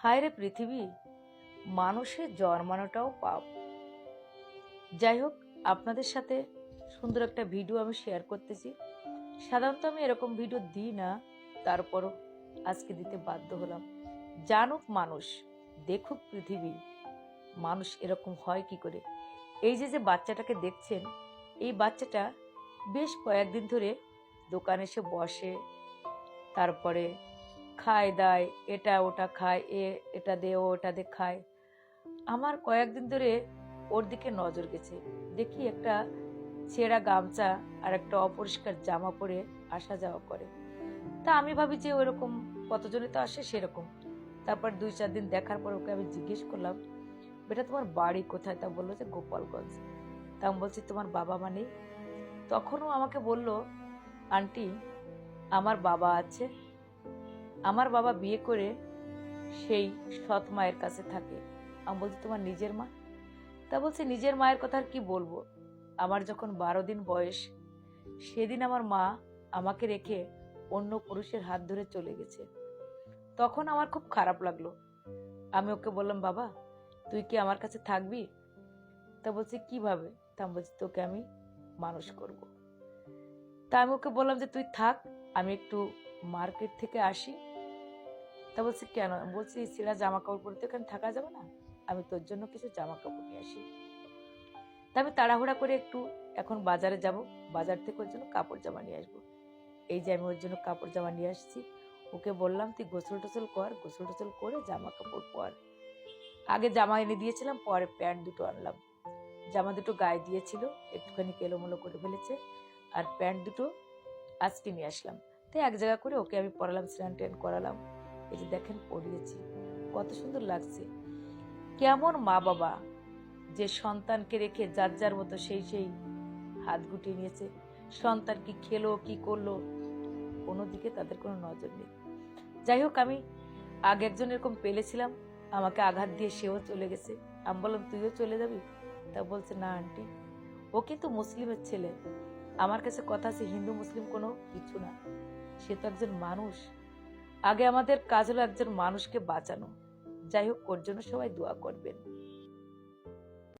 হায় রে পৃথিবী, মানুষের জন্মানোটাও পাপ। যাই হোক, আপনাদের সাথে সুন্দর একটা ভিডিও আমি শেয়ার করতেছি। সাধারণত আমি এরকম ভিডিও দিই না, তারপরও আজকে দিতে বাধ্য হলাম। জানুক মানুষ, দেখুক পৃথিবী, মানুষ এরকম হয় কি করে। এই যে যে বাচ্চাটাকে দেখছেন, এই বাচ্চাটা বেশ কয়েকদিন ধরে দোকানে এসে বসে, তারপরে খায় দায়, এটা ওটা খায়, এটা দে ও ওটা দে খায়। আমার কয়েকদিন ধরে ওর দিকে নজর গেছে। দেখি একটা ছেঁড়া গামছা আর একটা অপরিষ্কার জামা পরে আসা যাওয়া করে। তা আমি ভাবি যে ওরকম কতজনে তো আসে সেরকম। তারপর 2-4 দিন দেখার পর ওকে আমি জিজ্ঞেস করলাম, বেটা তোমার বাড়ি কোথায়? তা বললো যে গোপালগঞ্জ। তা আমি বলছি তোমার বাবা মা নেই? তখনও আমাকে বলল, আন্টি আমার বাবা আছে, আমার বাবা বিয়ে করে সেই সৎ মায়ের কাছে থাকে। আমি বলছি তোমার নিজের মা? তা বলছে নিজের মায়ের কথা আর কি বলবো, আমার যখন 12 দিন বয়স, সেদিন আমার মা আমাকে রেখে অন্য পুরুষের হাত ধরে চলে গেছে। তখন আমার খুব খারাপ লাগলো। আমি ওকে বললাম, বাবা তুই কি আমার কাছে থাকবি? তা বলছে কিভাবে? তা আমি বলছি তোকে আমি মানুষ করব। তা আমি ওকে বললাম যে তুই থাক, আমি একটু মার্কেট থেকে আসি। তা বলছে কেন? বলছি ছেঁড়া জামা কাপড় পরে তো এখানে থাকা যাবে না, আমি তোর জন্য কিছু জামা কাপড় নিয়ে আসি। তা আমি তাড়াহুড়া করে একটু এখন বাজারে যাব, বাজার থেকে ওর জন্য কাপড় জামা নিয়ে আসবো। এই যে আমি ওর জন্য কাপড় জামা নিয়ে আসছি। ওকে বললাম তুই গোসল টোসল কর, গোসল টোসল করে জামা কাপড় পর। আগে জামা এনে দিয়েছিলাম, পরে প্যান্ট দুটো আনলাম। জামা দুটো গায়ে দিয়েছিল, একটুখানি এলোমেলো করে ফেলেছে, আর প্যান্ট দুটো আজকে নিয়ে আসলাম। তাই এক জায়গা করে ওকে আমি পরালাম, স্নান ট্যান করালাম। এই যে দেখেন পরিয়েছি, কত সুন্দর লাগছে। কেমন মা বাবা যে সন্তানকে রেখে যার যার মতো সেই সেই হাত গুটিয়ে নিয়েছে। সন্তান কি খেলো কি করলো, কোনো দিকে তাদের কোনো নজর নেই। যাই হোক, আমি আগে একজন এরকম পেলেছিলাম, আমাকে আঘাত দিয়ে সেও চলে গেছে। আমি বললাম তুইও চলে যাবি? তা বলছে না আন্টি, ও কিন্তু মুসলিমের ছেলে। আমার কাছে কথা আছে, হিন্দু মুসলিম কোনো কিছু না, সে তো একজন মানুষ। আগে আমাদের কাজ হলো একজন মানুষকে বাঁচানো। যাই হোক, ওর জন্য সবাই দোয়া করবেন।